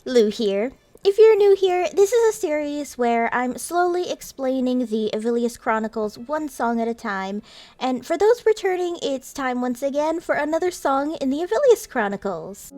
Lou here. If you're new here, this is a series where I'm slowly explaining the Evillious Chronicles one song at a time, and for those returning, it's time once again for another song in the Evillious Chronicles.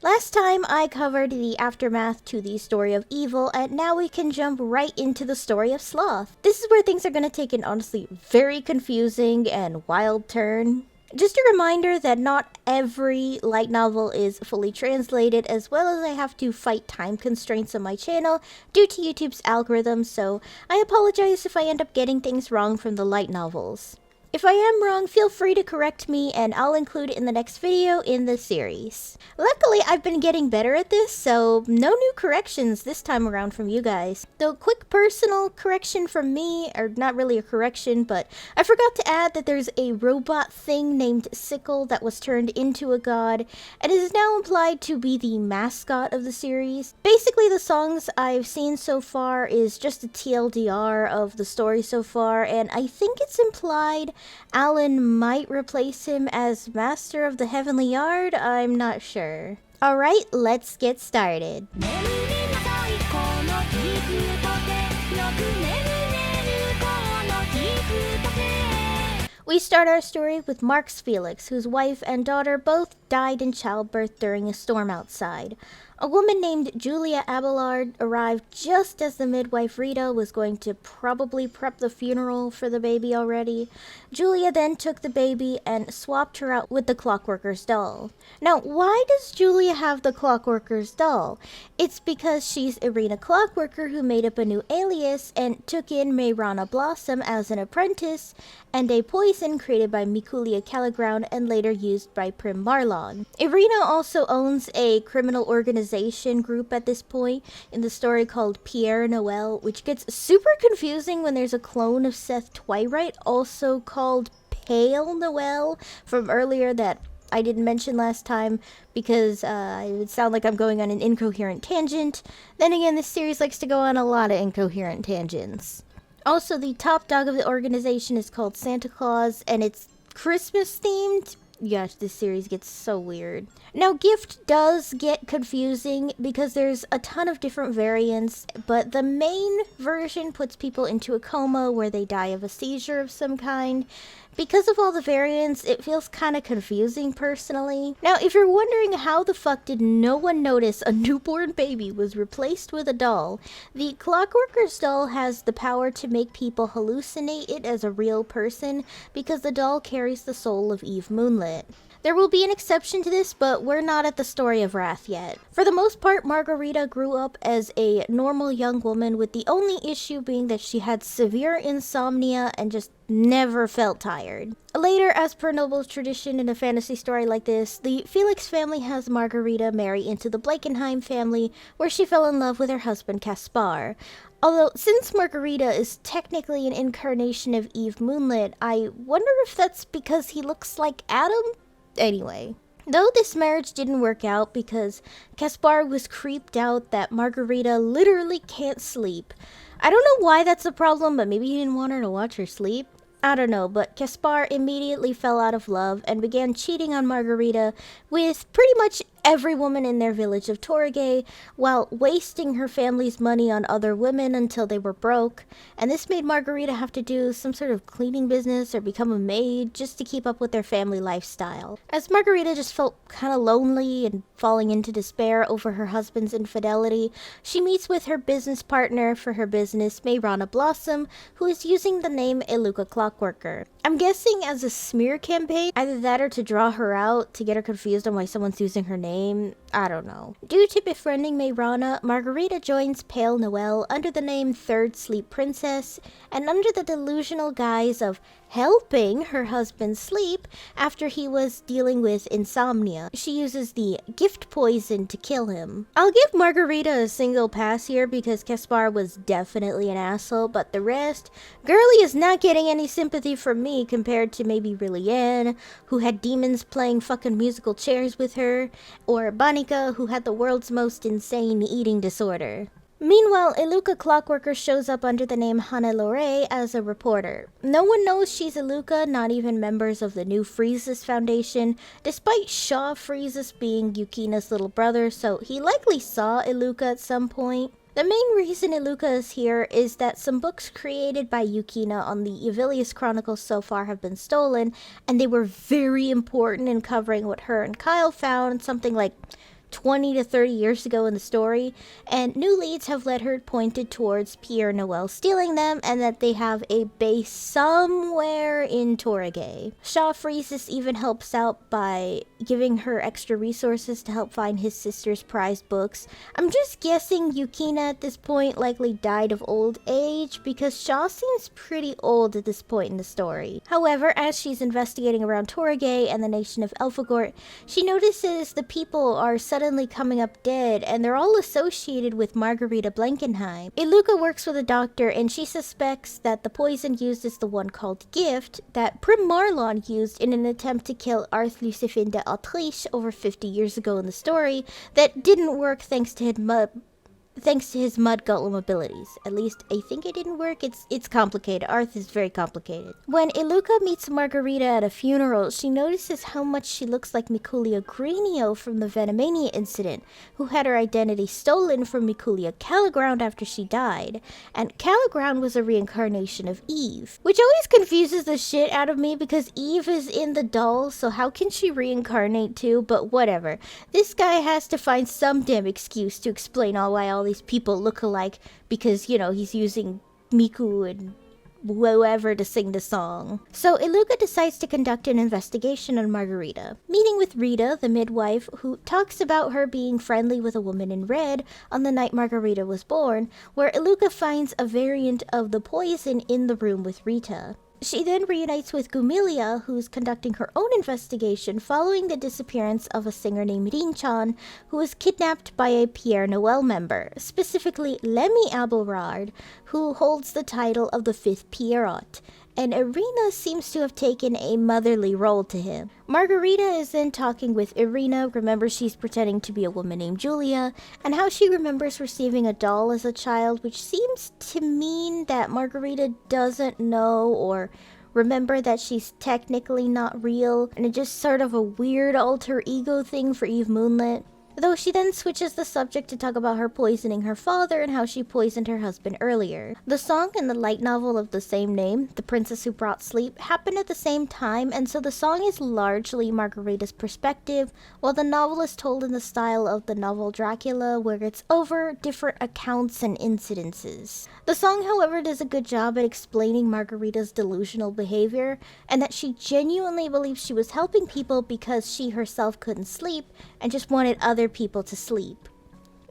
Last time I covered the aftermath to the story of Evil, and now we can jump right into the story of Sloth. This is where things are going to take an honestly very confusing and wild turn. Just a reminder that not every light novel is fully translated, as well as I have to fight time constraints on my channel due to YouTube's algorithm, so I apologize if I end up getting things wrong from the light novels. If I am wrong, feel free to correct me and I'll include it in the next video in the series. Luckily, I've been getting better at this, so no new corrections this time around from you guys. Though quick personal correction from me, or not really a correction, but I forgot to add that there's a robot thing named Sickle that was turned into a god, and is now implied to be the mascot of the series. Basically, the songs I've seen so far is just a TLDR of the story so far, and I think it's implied Alan might replace him as Master of the Heavenly Yard. I'm not sure. Alright, let's get started. We start our story with Mark's Felix, whose wife and daughter both died in childbirth during a storm outside. A woman named Julia Abelard arrived just as the midwife Rita was going to probably prep the funeral for the baby already. Julia then took the baby and swapped her out with the clockworker's doll. Now, why does Julia have the clockworker's doll? It's because she's Irina Clockworker, who made up a new alias and took in Mayrana Blossom as an apprentice, and a poison created by Miikutea Calliground and later used by Prim Marlon. Irina also owns a criminal organization group at this point in the story called Pierrot, which gets super confusing when there's a clone of Seth Twilight also called Pale Noel from earlier that I didn't mention last time because it would sound like I'm going on an incoherent tangent. Then again, this series likes to go on a lot of incoherent tangents. Also, the top dog of the organization is called Santa Claus, and it's Christmas themed. Gosh, this series gets so weird. Now, Gift does get confusing because there's a ton of different variants, but the main version puts people into a coma where they die of a seizure of some kind. Because of all the variants, it feels kind of confusing personally. Now, if you're wondering how the fuck did no one notice a newborn baby was replaced with a doll, the Clockworker's doll has the power to make people hallucinate it as a real person because the doll carries the soul of Eve Moonlit. There will be an exception to this, but we're not at the story of Wrath yet. For the most part, Margarita grew up as a normal young woman, with the only issue being that she had severe insomnia and just never felt tired. Later, as per noble tradition in a fantasy story like this, the Felix family has Margarita marry into the Blakenheim family, where she fell in love with her husband Caspar. Although, since Margarita is technically an incarnation of Eve Moonlit, I wonder if that's because he looks like Adam? Anyway, though this marriage didn't work out because Caspar was creeped out that Margarita literally can't sleep. I don't know why that's a problem, but maybe he didn't want her to watch her sleep. I don't know, but Caspar immediately fell out of love and began cheating on Margarita with pretty much every woman in their village of Torige, while wasting her family's money on other women until they were broke, and this made Margarita have to do some sort of cleaning business or become a maid just to keep up with their family lifestyle. As Margarita just felt kind of lonely and falling into despair over her husband's infidelity, she meets with her business partner for her business, Mayrana Blossom, who is using the name Eluka Clockworker. I'm guessing as a smear campaign, either that or to draw her out, to get her confused on why someone's using her name. I don't know. Due to befriending Mayrana, Margarita joins Pale Noel under the name Third Sleep Princess, and under the delusional guise of helping her husband sleep after he was dealing with insomnia. She uses the gift poison to kill him. I'll give Margarita a single pass here because Caspar was definitely an asshole, but the rest, girlie is not getting any sympathy from me compared to maybe Liliane, who had demons playing fucking musical chairs with her, or Banika, who had the world's most insane eating disorder. Meanwhile, Eluka Clockworker shows up under the name Hannelore as a reporter. No one knows she's Eluka, not even members of the new Freezus Foundation, despite Shaw Freezus being Yukina's little brother, so he likely saw Eluka at some point. The main reason Eluka is here is that some books created by Yukina on the Evillious Chronicles so far have been stolen, and they were very important in covering what her and Kyle found, something like 20 to 30 years ago in the story, and new leads have led her pointed towards Pierre Noel stealing them and that they have a base somewhere in Torage. Shaw Freezus even helps out by giving her extra resources to help find his sister's prized books. I'm just guessing Yukina at this point likely died of old age because Shaw seems pretty old at this point in the story. However, as she's investigating around Torage and the nation of Elfagort, she notices the people are suddenly coming up dead, and they're all associated with Margarita Blankenheim. Eluka works with a doctor, and she suspects that the poison used is the one called Gift that Prim Marlon used in an attempt to kill Arth Lucifin de Autriche over 50 years ago in the story that didn't work thanks to his mud golem abilities. At least I think it didn't work. It's complicated. Arth is very complicated. When Eluka meets Margarita at a funeral, she notices how much she looks like Miikutea Greenio from the Venomania incident, who had her identity stolen from Miikutea Caliground after she died. And Caliground was a reincarnation of Eve, which always confuses the shit out of me because Eve is in the doll, so how can she reincarnate too? But whatever. This guy has to find some damn excuse to explain why all these people look alike because, you know, he's using Miku and whoever to sing the song. So Eluka decides to conduct an investigation on Margarita, meeting with Rita, the midwife, who talks about her being friendly with a woman in red on the night Margarita was born, where Eluka finds a variant of the poison in the room with Rita. She then reunites with Gumilia, who's conducting her own investigation following the disappearance of a singer named Rinchan, who was kidnapped by a Pierre Noel member, specifically Lemmy Abelard, who holds the title of the fifth pierrot, and Irina seems to have taken a motherly role to him. Margarita is then talking with Irina, remembers she's pretending to be a woman named Julia, and how she remembers receiving a doll as a child, which seems to mean that Margarita doesn't know or remember that she's technically not real, and it's just sort of a weird alter ego thing for Eve Moonlit. Though she then switches the subject to talk about her poisoning her father and how she poisoned her husband earlier. The song in the light novel of the same name, The Princess Who Brought Sleep, happened at the same time, and so the song is largely Margarita's perspective, while the novel is told in the style of the novel Dracula, where it's over different accounts and incidences. The song, however, does a good job at explaining Margarita's delusional behavior, and that she genuinely believes she was helping people because she herself couldn't sleep and just wanted other people to sleep.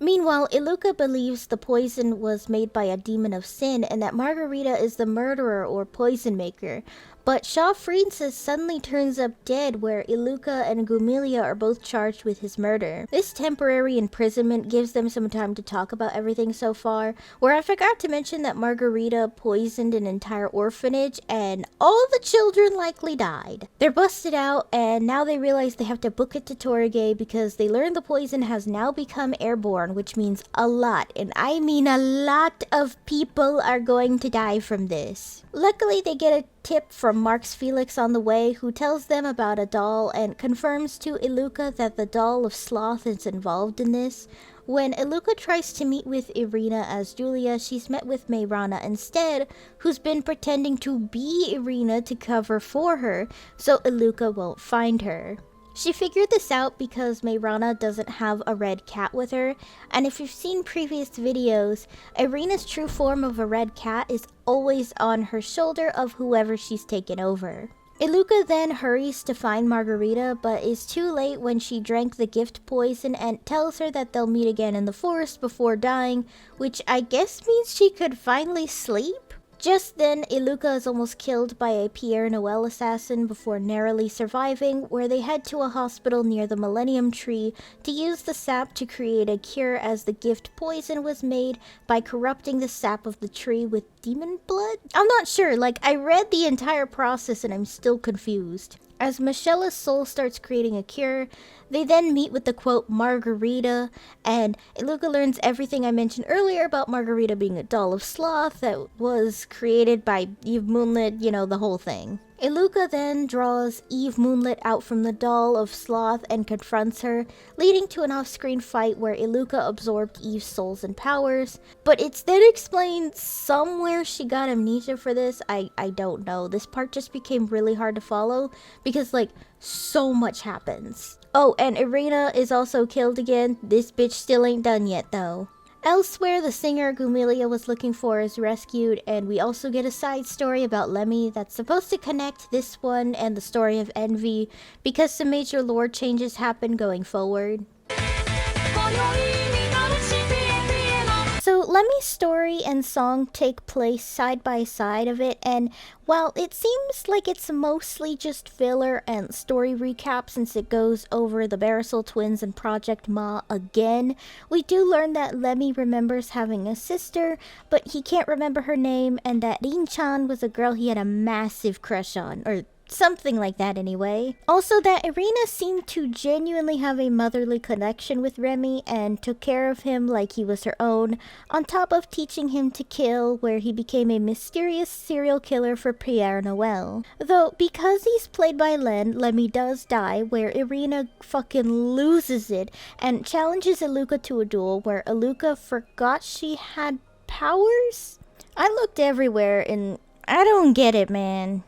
Meanwhile, Eluka believes the poison was made by a demon of sin and that Margarita is the murderer or poison maker. But Shaw Freezus suddenly turns up dead, where Eluka and Gumilia are both charged with his murder. This temporary imprisonment gives them some time to talk about everything so far, where I forgot to mention that Margarita poisoned an entire orphanage and all the children likely died. They're busted out, and now they realize they have to book it to Torage because they learn the poison has now become airborne, which means a lot, and I mean a lot of people are going to die from this. Luckily, they get a tip from Marx Felix on the way, who tells them about a doll and confirms to Eluka that the doll of Sloth is involved in this. When Eluka tries to meet with Irina as Julia, she's met with Mayrana instead, who's been pretending to be Irina to cover for her, so Eluka won't find her. She figured this out because Mayrana doesn't have a red cat with her, and if you've seen previous videos, Irina's true form of a red cat is always on her shoulder of whoever she's taken over. Eluka then hurries to find Margarita, but is too late when she drank the gift poison and tells her that they'll meet again in the forest before dying, which I guess means she could finally sleep? Just then, Eluka is almost killed by a Pierre Noel assassin before narrowly surviving, where they head to a hospital near the Millennium Tree to use the sap to create a cure, as the gift poison was made by corrupting the sap of the tree with demon blood? I'm not sure, like, I read the entire process and I'm still confused. As Michelle's soul starts creating a cure, they then meet with the quote Margarita, and Eluka learns everything I mentioned earlier about Margarita being a doll of Sloth that was created by Eve Moonlit, you know, the whole thing. Eluka then draws Eve Moonlit out from the doll of Sloth and confronts her, leading to an off-screen fight where Eluka absorbed Eve's souls and powers. But it's then explained somewhere she got amnesia for this. I don't know. This part just became really hard to follow because, like, so much happens. Oh, and Irina is also killed again. This bitch still ain't done yet, though. Elsewhere, the singer Gumilia was looking for is rescued, and we also get a side story about Lemmy that's supposed to connect this one and the story of Envy because some major lore changes happen going forward. So Lemmy's story and song take place side by side of it, and while it seems like it's mostly just filler and story recap since it goes over the Marisol twins and Project Ma again, we do learn that Lemmy remembers having a sister, but he can't remember her name, and that Rin-chan was a girl he had a massive crush on, or something like that anyway. Also that Irina seemed to genuinely have a motherly connection with Remy and took care of him like he was her own, on top of teaching him to kill, where he became a mysterious serial killer for Pierre Noel. Though because he's played by Len, Lemmy does die, where Irina fucking loses it and challenges Eluka to a duel where Eluka forgot she had powers? I looked everywhere and I don't get it, man.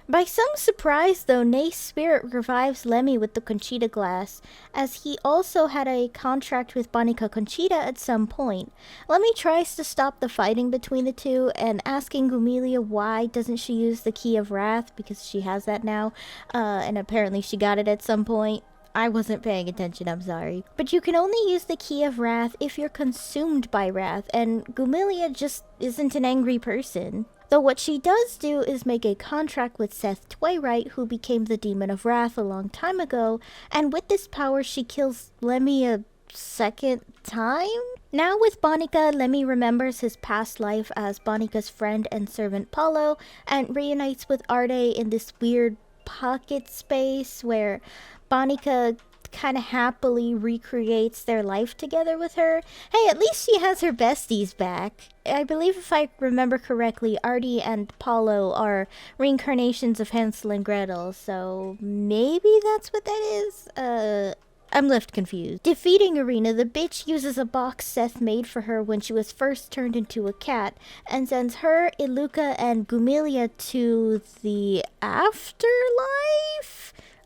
By some surprise, though, Nay's spirit revives Lemmy with the Conchita glass, as he also had a contract with Bonica Conchita at some point. Lemmy tries to stop the fighting between the two, and asking Gumilia why doesn't she use the Key of Wrath, because she has that now, and apparently she got it at some point. I wasn't paying attention, I'm sorry. But you can only use the Key of Wrath if you're consumed by wrath, and Gumilia just isn't an angry person. Though what she does do is make a contract with Seth Twayright, who became the Demon of Wrath a long time ago, and with this power she kills Lemmy a second time? Now with Bonica, Lemmy remembers his past life as Bonica's friend and servant Paulo, and reunites with Arde in this weird pocket space where Bonica kind of happily recreates their life together with her. Hey, at least she has her besties back. I believe if I remember correctly, Artie and Paulo are reincarnations of Hansel and Gretel, so maybe that's what that is? I'm left confused. Defeating Irina, the bitch uses a box Seth made for her when she was first turned into a cat, and sends her, Eluka, and Gumilia to the afterlife?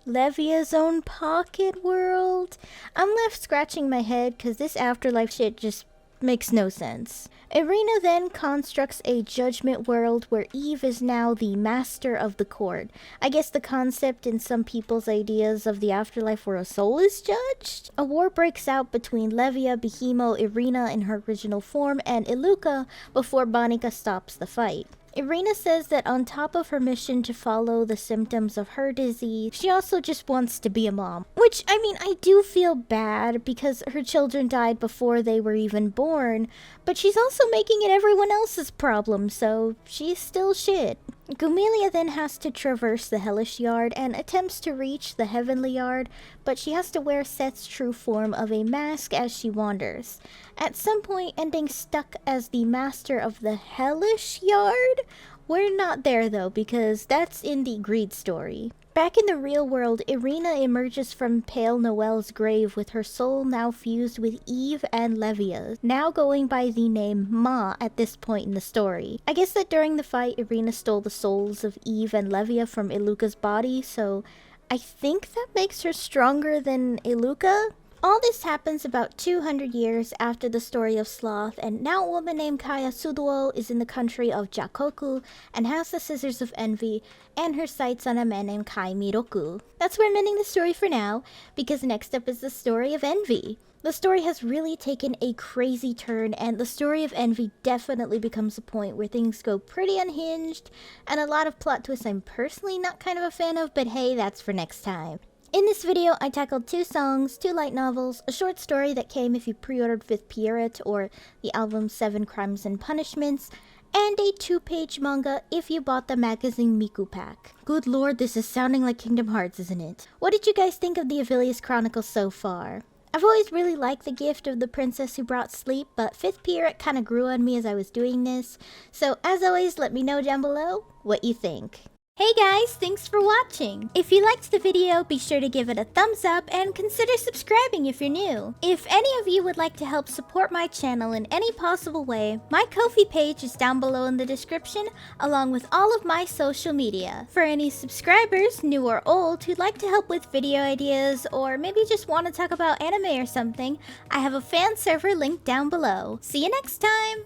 Levia's own pocket world? I'm left scratching my head because this afterlife shit just makes no sense. Irina then constructs a judgment world where Eve is now the master of the court. I guess the concept in some people's ideas of the afterlife where a soul is judged? A war breaks out between Levia, Behemo, Irina in her original form, and Eluka before Bonica stops the fight. Irina says that on top of her mission to follow the symptoms of her disease, she also just wants to be a mom. Which, I mean, I do feel bad because her children died before they were even born, but she's also making it everyone else's problem, so she's still shit. Gumilia then has to traverse the Hellish Yard and attempts to reach the Heavenly Yard, but she has to wear Seth's true form of a mask as she wanders, at some point ending stuck as the master of the Hellish Yard? We're not there though, because that's in the Greed story. Back in the real world, Irina emerges from Pale Noel's grave with her soul now fused with Eve and Levia's, now going by the name Ma at this point in the story. I guess that during the fight, Irina stole the souls of Eve and Levia from Eluka's body, so I think that makes her stronger than Eluka? All this happens about 200 years after the story of Sloth, and now a woman named Kaya Suduo is in the country of Jakoku and has the Scissors of Envy and her sights on a man named Kai Miroku. That's where I'm ending the story for now, because next up is the story of Envy. The story has really taken a crazy turn, and the story of Envy definitely becomes a point where things go pretty unhinged, and a lot of plot twists I'm personally not kind of a fan of, but hey, that's for next time. In this video, I tackled 2 songs, 2 light novels, a short story that came if you pre-ordered 5th Pierrot or the album 7 Crimes and Punishments, and a 2-page manga if you bought the magazine Miku pack. Good lord, this is sounding like Kingdom Hearts, isn't it? What did you guys think of the Evillious Chronicles so far? I've always really liked the gift of the princess who brought sleep, but 5th Pierrot kind of grew on me as I was doing this. So as always, let me know down below what you think. Hey guys, thanks for watching! If you liked the video, be sure to give it a thumbs up and consider subscribing if you're new. If any of you would like to help support my channel in any possible way, my Ko-fi page is down below in the description, along with all of my social media. For any subscribers, new or old, who'd like to help with video ideas, or maybe just want to talk about anime or something, I have a fan server linked down below. See you next time!